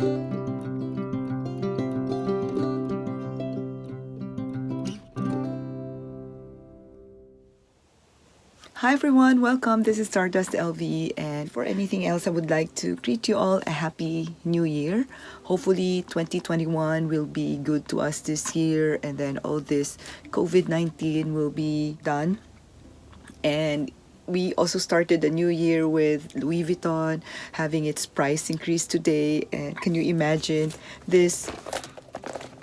Hi everyone, welcome. This is StardustLV, and for anything else, I would like to greet you all a happy new year. Hopefully 2021 will be good to us this year, and then all this COVID-19 will be done. And we also started the new year with Louis Vuitton having its price increase today. And can you imagine this?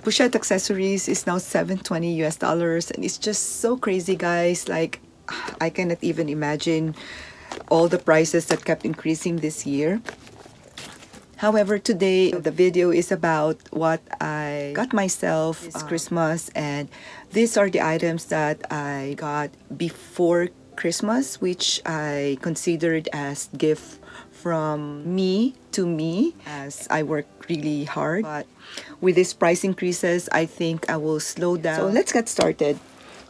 Pochette accessories is now $720 US, and it's just so crazy, guys. Like, I cannot even imagine all the prices that kept increasing this year. However, today the video is about what I got myself this Christmas, and these are the items that I got before Christmas, which I considered as gift from me to me, as I work really hard. But with these price increases, I think I will slow down. So let's get started.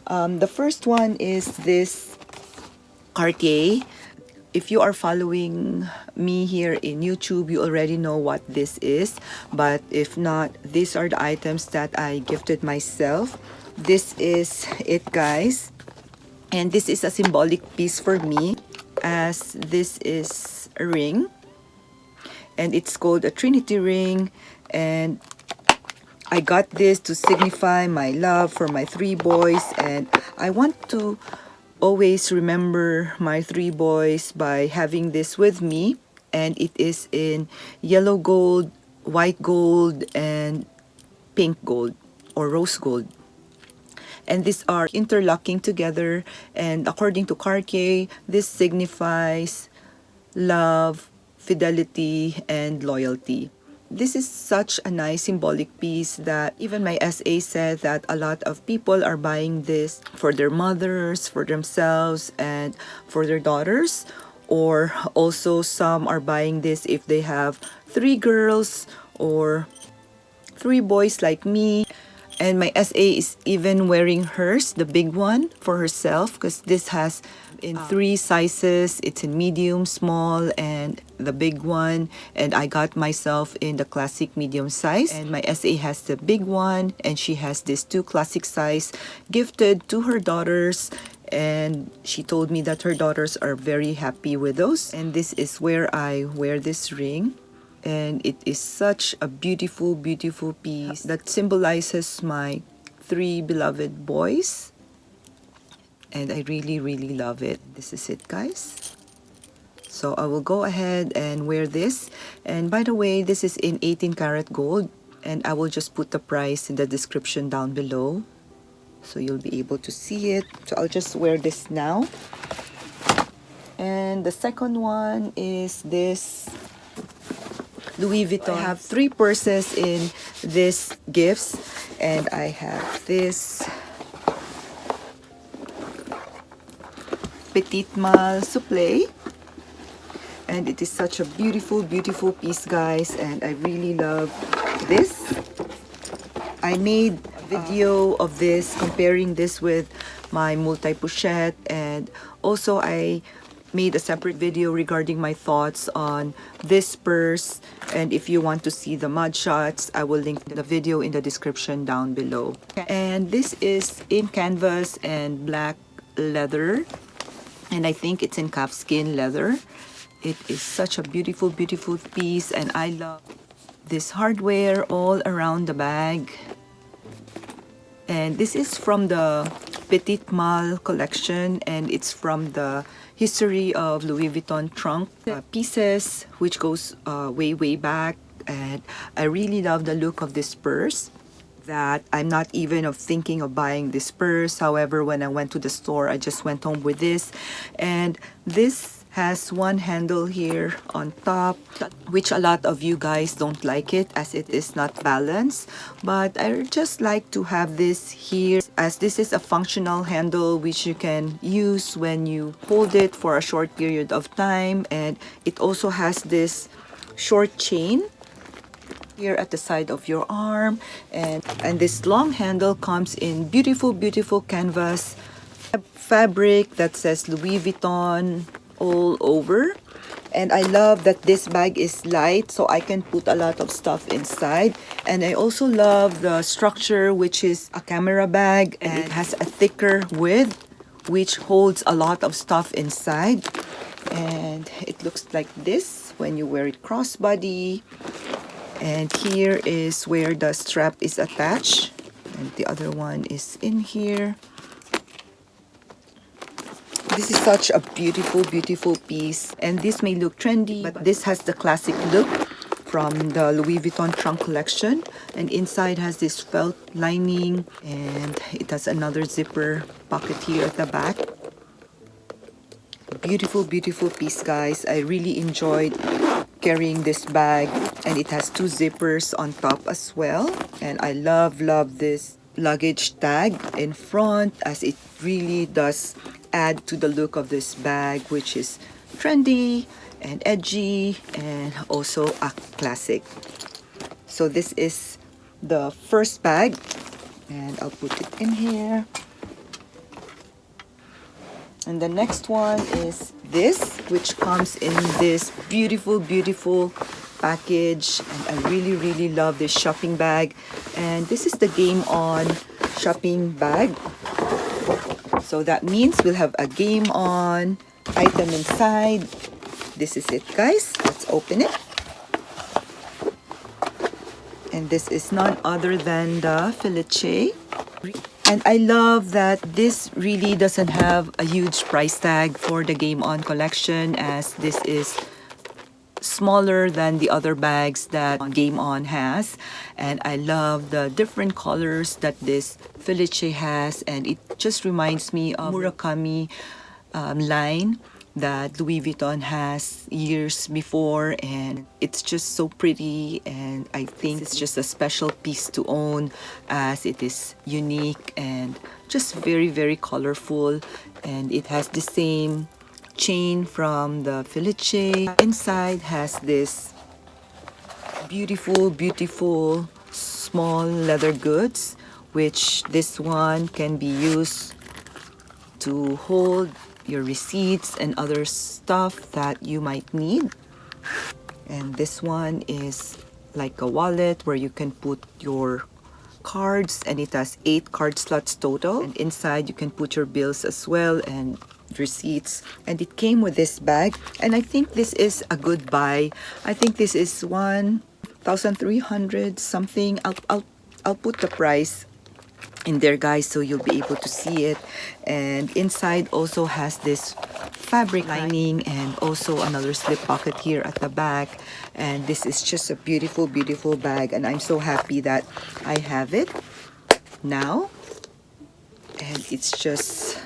The first one is this Cartier. If you are following me here in YouTube, you already know what this is. But if not, these are the items that I gifted myself. This is it, guys. And this is a symbolic piece for me, as this is a ring. And it's called a Trinity ring. And I got this to signify my love for my 3 boys, and I want to always remember my 3 boys by having this with me. And it is in yellow gold, white gold, and pink gold or rose gold. And these are interlocking together, and according to Cartier, this signifies love, fidelity, and loyalty. This is such a nice symbolic piece that even my SA said that a lot of people are buying this for their mothers, for themselves, and for their daughters. Or also some are buying this if they have 3 girls or 3 boys like me. And my SA is even wearing hers, the big one, for herself, because this has in 3 sizes. It's in medium, small, and the big one. And I got myself in the classic medium size. And my SA has the big one, and she has this 2 classic size gifted to her daughters. And she told me that her daughters are very happy with those. And this is where I wear this ring. And it is such a beautiful, beautiful piece that symbolizes my 3 beloved boys. And I really, really love it. This is it, guys. So I will go ahead and wear this. And by the way, this is in 18 karat gold. And I will just put the price in the description down below, so you'll be able to see it. So I'll just wear this now. And the second one is this Louis Vuitton. I have 3 purses in this gifts, and I have this Petite Malle Souple, and it is such a beautiful, beautiful piece, guys, and I really love this. I made a video of this, comparing this with my multi-pochette, and also I made a separate video regarding my thoughts on this purse. And if you want to see the mud shots, I will link the video in the description down below. And this is in canvas and black leather, and I think it's in calfskin leather. It is such a beautiful, beautiful piece, and I love this hardware all around the bag. And this is from the Petite Malle collection, and it's from the history of Louis Vuitton trunk pieces, which goes way, way back. And I really love the look of this purse, that I'm not even thinking of buying this purse. However, when I went to the store, I just went home with this. And this has one handle here on top, which a lot of you guys don't like it, as it is not balanced. But I just like to have this here, as this is a functional handle which you can use when you hold it for a short period of time. And it also has this short chain here at the side of your arm, and this long handle comes in beautiful, beautiful canvas fabric that says Louis Vuitton all over. And I love that this bag is light, so I can put a lot of stuff inside. And I also love the structure, which is a camera bag, and it has a thicker width, which holds a lot of stuff inside. And it looks like this when you wear it crossbody. And here is where the strap is attached, and the other one is in here. This is such a beautiful, beautiful piece, and this may look trendy, but this has the classic look from the Louis Vuitton trunk collection. And inside has this felt lining, and it has another zipper pocket here at the back. Beautiful, beautiful piece, guys. I really enjoyed carrying this bag, and it has two zippers on top as well. And I love this luggage tag in front, as it really does add to the look of this bag, which is trendy and edgy and also a classic. So this is the first bag, and I'll put it in here. And the next one is this, which comes in this beautiful, beautiful package. And I really, really love this shopping bag. And this is the Game On shopping bag. So that means we'll have a Game On item inside. This is it, guys. Let's open it. And this is none other than the Felicie. And I love that this really doesn't have a huge price tag for the Game On collection, as this is smaller than the other bags that Game On has. And I love the different colors that this Felicie has, and it just reminds me of Murakami line that Louis Vuitton has years before, and it's just so pretty, and I think it's just a special piece to own, as it is unique and just very, very colorful. And it has the same chain from the Felicie. Inside has this beautiful, beautiful small leather goods, which this one can be used to hold your receipts and other stuff that you might need. And this one is like a wallet where you can put your cards, and it has 8 card slots total. And inside you can put your bills as well and receipts. And it came with this bag, and I think this is a good buy. I think this is 1,300 something. I'll put the price in there, guys, so you'll be able to see it. And inside also has this fabric lining and also another slip pocket here at the back. And this is just a beautiful, beautiful bag, and I'm so happy that I have it now. And it's just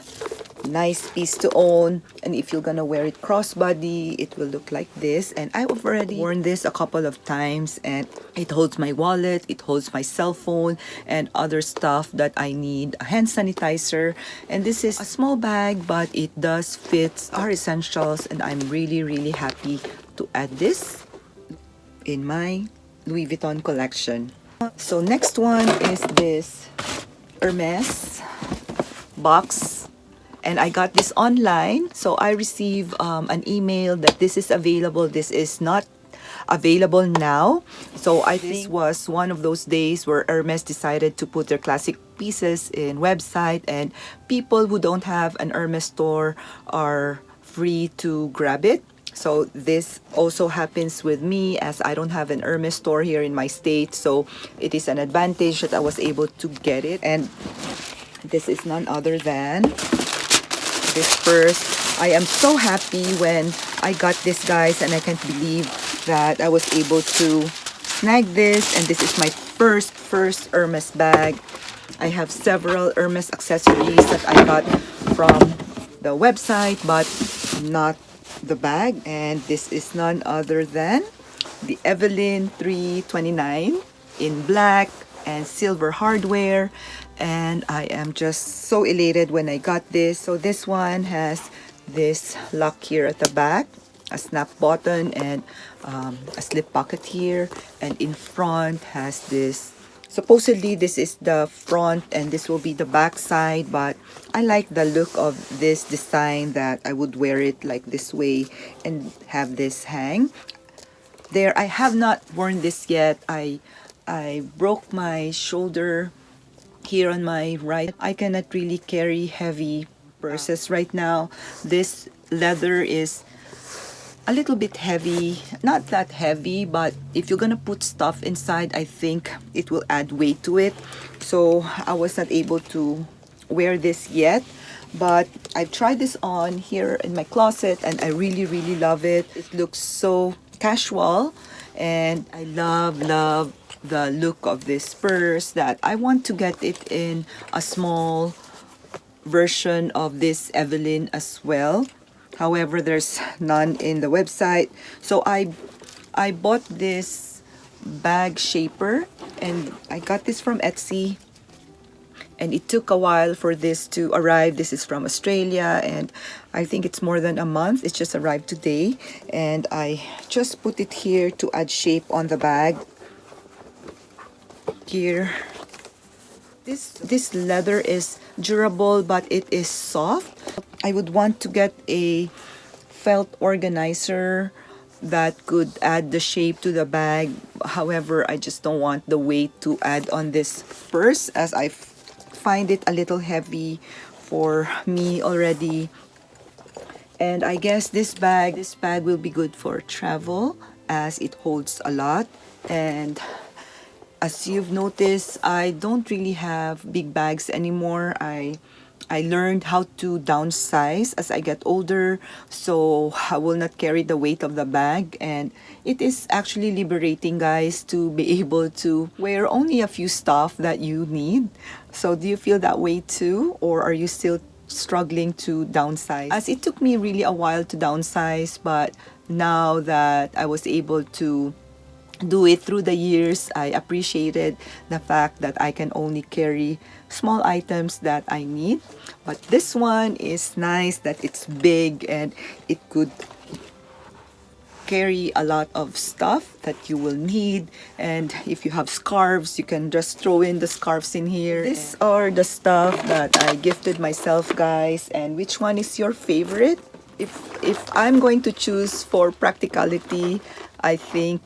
nice piece to own, and if you're gonna wear it crossbody, it will look like this. And I've already worn this a couple of times, and it holds my wallet, it holds my cell phone and other stuff that I need, a hand sanitizer. And this is a small bag, but it does fit our essentials, and I'm really, really happy to add this in my Louis Vuitton collection. So next one is this Hermes box, and I got this online. So I received an email that this is available. This is not available now. So I think this was one of those days where Hermes decided to put their classic pieces in website, and people who don't have an Hermes store are free to grab it. So this also happens with me, as I don't have an Hermes store here in my state. So it is an advantage that I was able to get it. And this is none other than this purse. I am so happy when I got this, guys, and I can't believe that I was able to snag this. And this is my first Hermes bag. I have several Hermes accessories that I got from the website, but not the bag. And this is none other than the Evelyne 329 in black and silver hardware. And I am just so elated when I got this. So this one has this lock here at the back, a snap button, and a slip pocket here. And in front has this Supposedly this is the front and this will be the back side, but I like the look of this design that I would wear it like this way and have this hang. There, I have not worn this yet. I broke my shoulder here on my right. I cannot really carry heavy purses right now. This leather is a little bit heavy, not that heavy, but if you're gonna put stuff inside, I think it will add weight to it. So I was not able to wear this yet, but I've tried this on here in my closet and I really love it. It looks so casual and I love the look of this purse, that I want to get it in a small version of this Evelyne as well. However, there's none in the website. So I bought this bag shaper and I got this from Etsy. And it took a while for this to arrive. This is from Australia and I think it's more than a month. It just arrived today. And I just put it here to add shape on the bag. Here. This leather is durable, but it is soft. I would want to get a felt organizer that could add the shape to the bag. However, I just don't want the weight to add on this purse, as I find it a little heavy for me already. And I guess this bag will be good for travel as it holds a lot. And as you've noticed, I don't really have big bags anymore. I learned how to downsize as I get older, so I will not carry the weight of the bag. And it is actually liberating, guys, to be able to wear only a few stuff that you need. So do you feel that way too, or are you still struggling to downsize? As it took me really a while to downsize, but now that I was able to do it through the years, I appreciated the fact that I can only carry small items that I need. But this one is nice that it's big and it could carry a lot of stuff that you will need. And if you have scarves, you can just throw in the scarves in here. These are the stuff that I gifted myself, guys. And which one is your favorite? If I'm going to choose for practicality, I think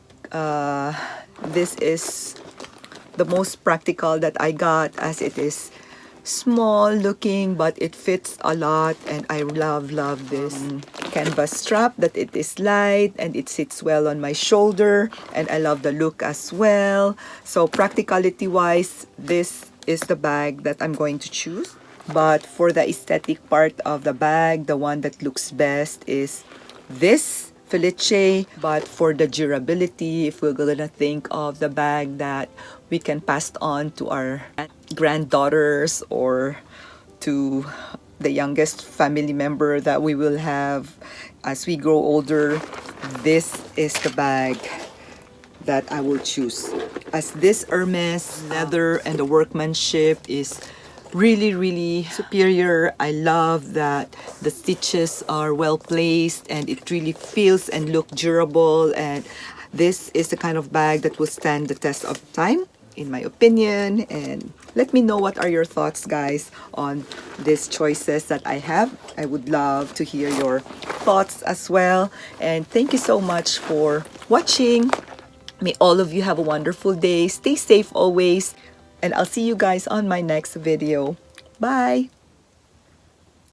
this is the most practical that I got, as it is small looking but it fits a lot. And I love this canvas strap, that it is light and it sits well on my shoulder, and I love the look as well. So practicality wise, this is the bag that I'm going to choose. But for the aesthetic part of the bag, the one that looks best is this Felicie. But for the durability, if we're gonna think of the bag that we can pass on to our granddaughters or to the youngest family member that we will have as we grow older, this is the bag that I will choose. As this Hermes leather and the workmanship is really superior. I love that the stitches are well placed and it really feels and look durable, and this is the kind of bag that will stand the test of time, in my opinion. And let me know what are your thoughts, guys, on these choices that I have. I would love to hear your thoughts as well. And thank you so much for watching. May all of you have a wonderful day. Stay safe always. And I'll see you guys on my next video. Bye!